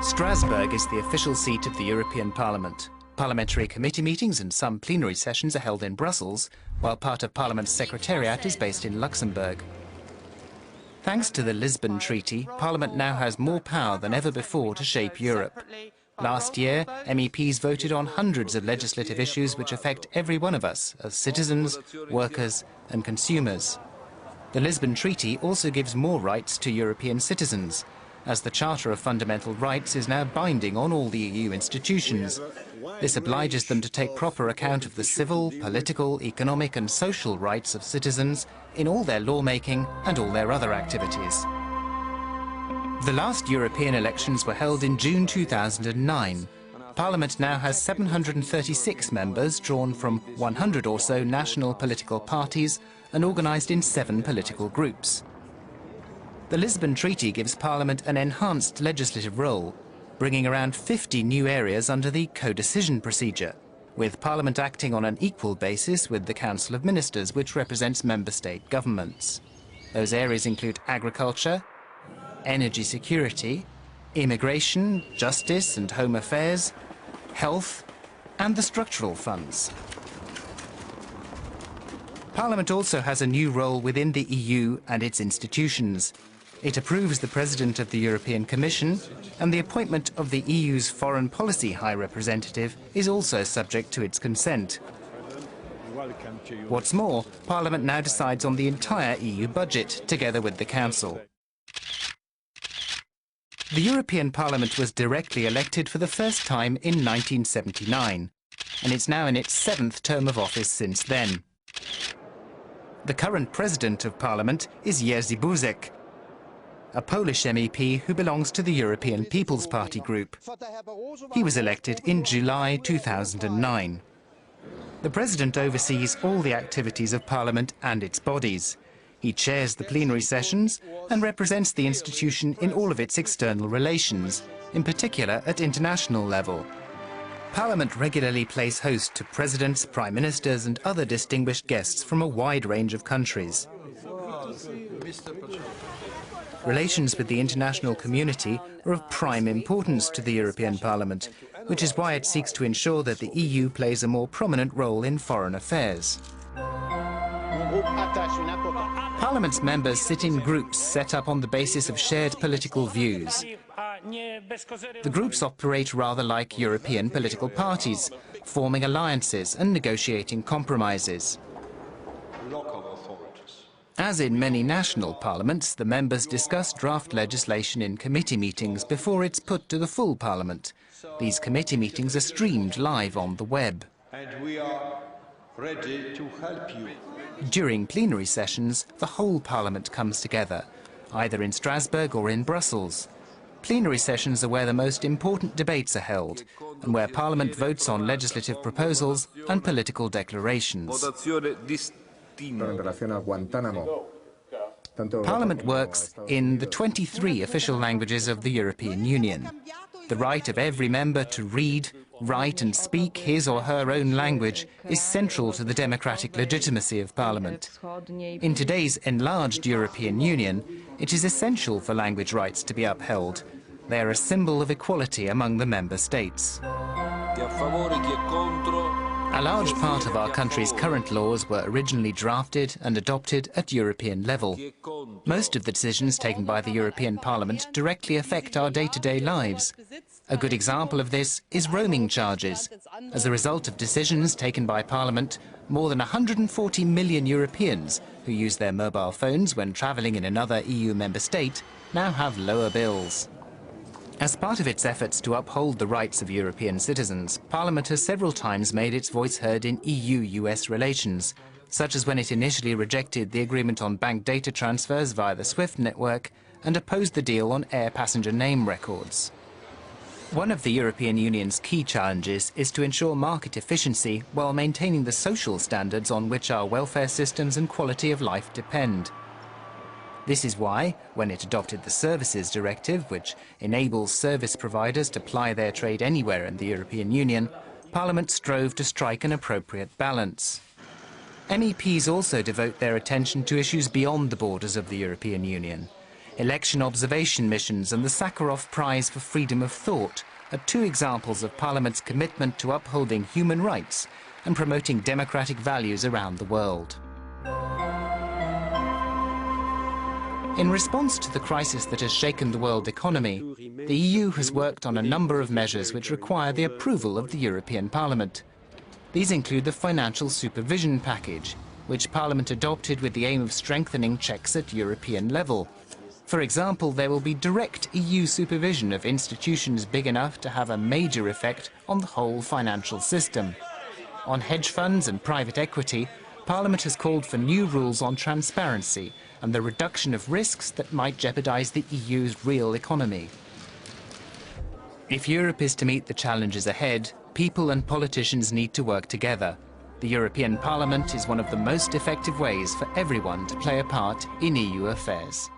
Strasbourg is the official seat of the European Parliament. Parliamentary committee meetings and some plenary sessions are held in Brussels, while part of Parliament's secretariat is based in Luxembourg. Thanks to the Lisbon Treaty, Parliament now has more power than ever before to shape Europe. Last year, MEPs voted on hundreds of legislative issues which affect every one of us as citizens, workers and consumers. The Lisbon Treaty also gives more rights to European citizens, as the Charter of Fundamental Rights is now binding on all the EU institutions. This obliges them to take proper account of the civil, political, economic and social rights of citizens in all their lawmaking and all their other activities. The last European elections were held in June 2009. Parliament now has 736 members drawn from 100 or so national political parties and organised in 7 political groups. The Lisbon Treaty gives Parliament an enhanced legislative role, bringing around 50 new areas under the co-decision procedure, with Parliament acting on an equal basis with the Council of Ministers, which represents member state governments. Those areas include agriculture, energy security, immigration, justice and home affairs, health and the structural funds. Parliament also has a new role within the EU and its institutions. It approves the President of the European Commission, and the appointment of the EU's Foreign Policy High Representative is also subject to its consent. What's more, Parliament now decides on the entire EU budget, together with the Council. The European Parliament was directly elected for the first time in 1979, and it's now in its 7th term of office since then. The current President of Parliament is Jerzy Buzek, a Polish MEP who belongs to the European People's Party group. He was elected in July 2009. The President oversees all the activities of Parliament and its bodies. He chairs the plenary sessions and represents the institution in all of its external relations, in particular at international level. Parliament regularly plays host to presidents, prime ministers and other distinguished guests from a wide range of countries. Relations with the international community are of prime importance to the European Parliament, which is why it seeks to ensure that the EU plays a more prominent role in foreign affairs. Parliament's members sit in groups set up on the basis of shared political views. The groups operate rather like European political parties, forming alliances and negotiating compromises. As in many national parliaments, the members discuss draft legislation in committee meetings before it's put to the full parliament. These committee meetings are streamed live on the web. And we are ready to help you. During plenary sessions, the whole parliament comes together, either in Strasbourg or in Brussels. Plenary sessions are where the most important debates are held and where Parliament votes on legislative proposals and political declarations. Parliament works in the 23 official languages of the European Union. The right of every member to read, write and speak his or her own language is central to the democratic legitimacy of Parliament. In today's enlarged European Union, it is essential for language rights to be upheld. They are a symbol of equality among the member states. A large part of our country's current laws were originally drafted and adopted at European level. Most of the decisions taken by the European Parliament directly affect our day-to-day lives. A good example of this is roaming charges. As a result of decisions taken by Parliament, more than 140 million Europeans who use their mobile phones when travelling in another EU member state now have lower bills. As part of its efforts to uphold the rights of European citizens, Parliament has several times made its voice heard in EU-US relations, such as when it initially rejected the agreement on bank data transfers via the SWIFT network and opposed the deal on air passenger name records. One of the European Union's key challenges is to ensure market efficiency while maintaining the social standards on which our welfare systems and quality of life depend. This is why, when it adopted the Services Directive, which enables service providers to ply their trade anywhere in the European Union, Parliament strove to strike an appropriate balance. MEPs also devote their attention to issues beyond the borders of the European Union. Election observation missions and the Sakharov Prize for Freedom of Thought are two examples of Parliament's commitment to upholding human rights and promoting democratic values around the world. In response to the crisis that has shaken the world economy, the EU has worked on a number of measures which require the approval of the European Parliament. These include the Financial Supervision Package, which Parliament adopted with the aim of strengthening checks at European level. For example, there will be direct EU supervision of institutions big enough to have a major effect on the whole financial system. On hedge funds and private equity, Parliament has called for new rules on transparency and the reduction of risks that might jeopardise the EU's real economy. If Europe is to meet the challenges ahead, people and politicians need to work together. The European Parliament is one of the most effective ways for everyone to play a part in EU affairs.